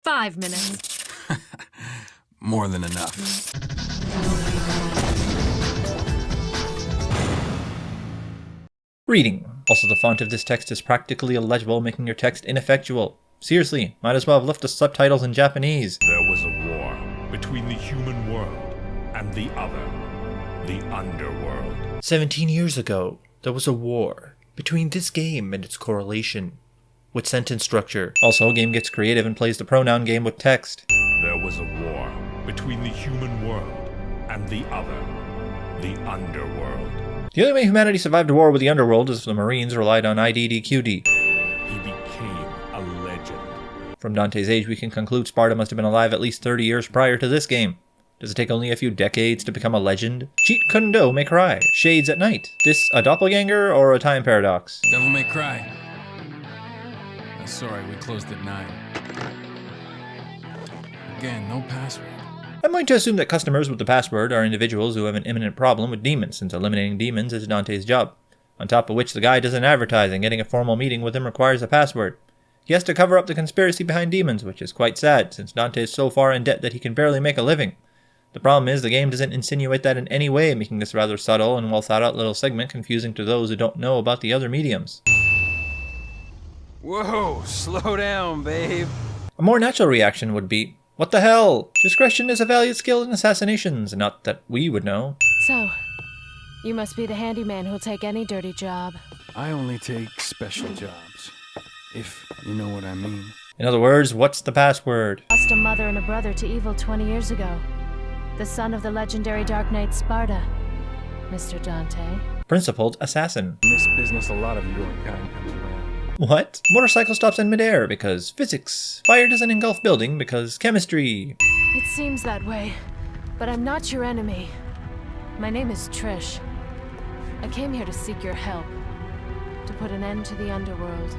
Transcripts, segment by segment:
5 minutes. More than enough. Reading. Also, the font of this text is practically illegible, making your text ineffectual. Seriously, might as well have left the subtitles in Japanese. There was a war between the human world and the other, the underworld. 17 years ago, there was a war between this game and its correlation with sentence structure. Also, game gets creative and plays the pronoun game with text. There was a war between the human world and the other, the underworld. The only way humanity survived a war with the underworld is if the Marines relied on IDDQD. He became a legend. From Dante's age, we can conclude Sparta must have been alive at least 30 years prior to this game. Does it take only a few decades to become a legend? Cheat Kundo may cry. Shades at night. This a doppelganger or a time paradox? Devil May Cry. Sorry, we closed at 9. Again, no password. I'm going to assume that customers with the password are individuals who have an imminent problem with demons, since eliminating demons is Dante's job. On top of which, the guy doesn't advertise, and getting a formal meeting with him requires a password. He has to cover up the conspiracy behind demons, which is quite sad, since Dante is so far in debt that he can barely make a living. The problem is, the game doesn't insinuate that in any way, making this rather subtle and well thought out little segment confusing to those who don't know about the other mediums. Whoa, slow down, babe. A more natural reaction would be, what the hell? Discretion is a valued skill in assassinations, not that we would know. So, you must be the handyman who'll take any dirty job. I only take special jobs, if you know what I mean. In other words, what's the password? Lost a mother and a brother to evil 20 years ago. The son of the legendary Dark Knight Sparta, Mr. Dante. Principled assassin. In this business, a lot of your kind comes around. What? Motorcycle stops in midair because physics. Fire doesn't engulf building because chemistry. It seems that way, but I'm not your enemy. My name is Trish. I came here to seek your help, to put an end to the underworld.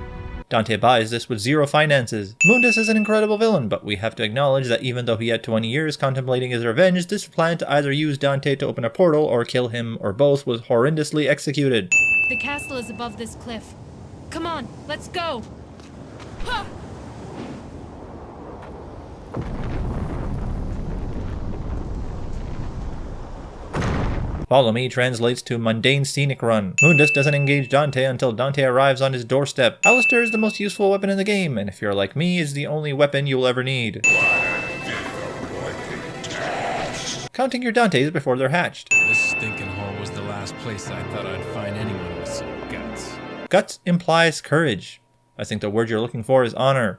Dante buys this with zero finances. Mundus is an incredible villain, but we have to acknowledge that even though he had 20 years contemplating his revenge, this plan to either use Dante to open a portal or kill him or both was horrendously executed. The castle is above this cliff. Come on, let's go! Ha! Follow me translates to mundane scenic run. Mundus doesn't engage Dante until Dante arrives on his doorstep. Alistair is the most useful weapon in the game, and if you're like me, is the only weapon you'll ever need. Counting your Dantes before they're hatched. This stinking hole was the last place I thought I'd find anyone with some guts. Guts implies courage. I think the word you're looking for is honor.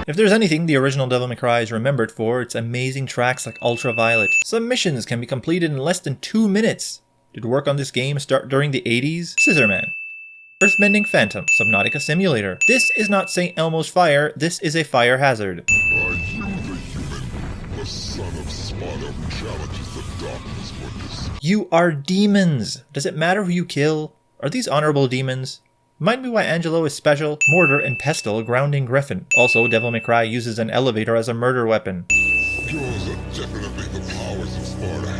If there's anything the original Devil May Cry is remembered for, it's amazing tracks like Ultraviolet. Some missions can be completed in less than 2 minutes. Did work on this game start during the 80s? Scissorman. Earthbending Phantom, Subnautica Simulator. This is not St. Elmo's fire, this is a fire hazard. Are you the human, the son of Sparta who challenges the darkness for this? You are demons! Does it matter who you kill? Are these honorable demons? Remind me why Angelo is special. Mortar and pestle grounding Griffin. Also, Devil May Cry uses an elevator as a murder weapon. Yours are definitely the powers of Sparta.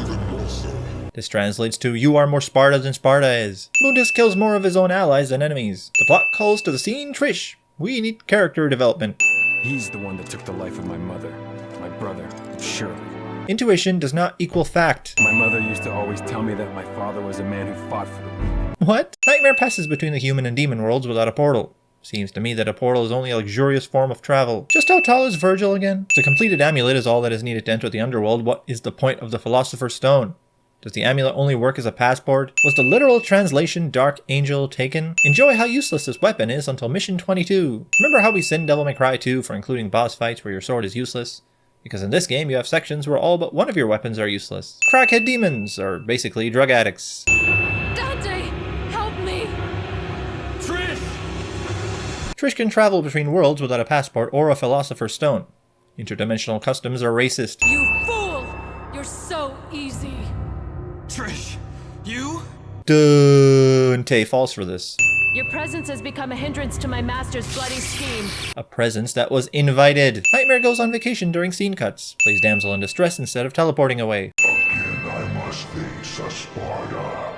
Even more so. This translates to, you are more Sparta than Sparta is. Mundus kills more of his own allies than enemies. The plot calls to the scene, Trish. We need character development. He's the one that took the life of my mother, my brother, and Shirley. Intuition does not equal fact. My mother used to always tell me that my father was a man who fought for the people. What? Nightmare passes between the human and demon worlds without a portal. Seems to me that a portal is only a luxurious form of travel. Just how tall is Virgil again? If the completed amulet is all that is needed to enter the underworld, what is the point of the Philosopher's Stone? Does the amulet only work as a passport? Was the literal translation Dark Angel taken? Enjoy how useless this weapon is until mission 22. Remember how we sinned Devil May Cry 2 for including boss fights where your sword is useless? Because in this game you have sections where all but one of your weapons are useless. Crackhead demons, or basically drug addicts. Dante, help me! Trish can travel between worlds without a passport or a Philosopher's Stone. Interdimensional customs are racist. You fool! You're so easy. Trish, you? Dante falls for this. Your presence has become a hindrance to my master's bloody scheme. A presence that was invited. Nightmare goes on vacation during scene cuts. Plays damsel in distress instead of teleporting away. Again I must face a Sparta.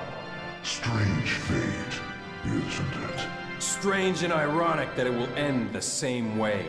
strange fate, isn't it? Strange and ironic that it will end the same way.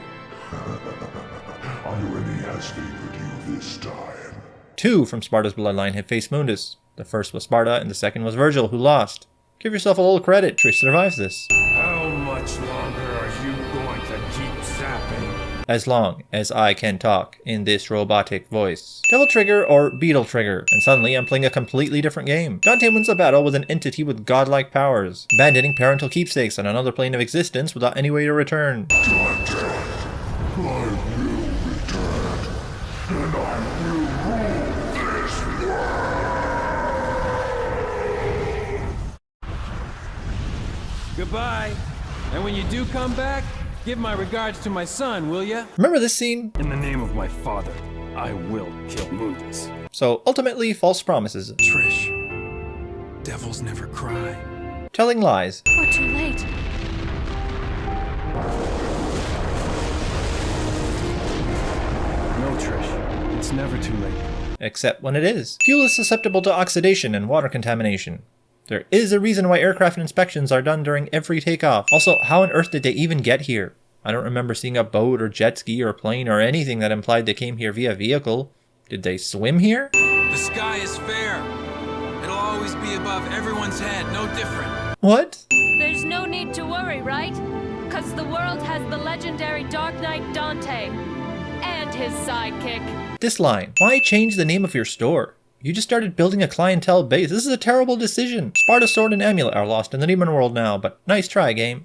Irony has favored you this time. 2 from Sparta's bloodline have faced Mundus. The first was Sparta, and the second was Virgil, who lost. Give yourself a little credit, Trish survives this. How much longer are you going to keep zapping? As long as I can talk in this robotic voice. Devil Trigger or Beetle Trigger, and suddenly I'm playing a completely different game. Dante wins a battle with an entity with godlike powers, abandoning parental keepsakes on another plane of existence without any way to return. Dante, I will return, and I will rule this world. Goodbye. And when you do come back, give my regards to my son, will ya? Remember this scene? In the name of my father, I will kill Mundus. So ultimately, false promises. Trish, devils never cry. Telling lies. We're too late. No, Trish. It's never too late. Except when it is. Fuel is susceptible to oxidation and water contamination. There is a reason why aircraft inspections are done during every takeoff. Also, how on earth did they even get here? I don't remember seeing a boat or jet ski or plane or anything that implied they came here via vehicle. Did they swim here? The sky is fair. It'll always be above everyone's head, no different. What? There's no need to worry, right? Because the world has the legendary Dark Knight Dante. And his sidekick. This line. Why change the name of your store? You just started building a clientele base. This is a terrible decision. Sparta's sword and amulet are lost in the demon world now, but nice try, game.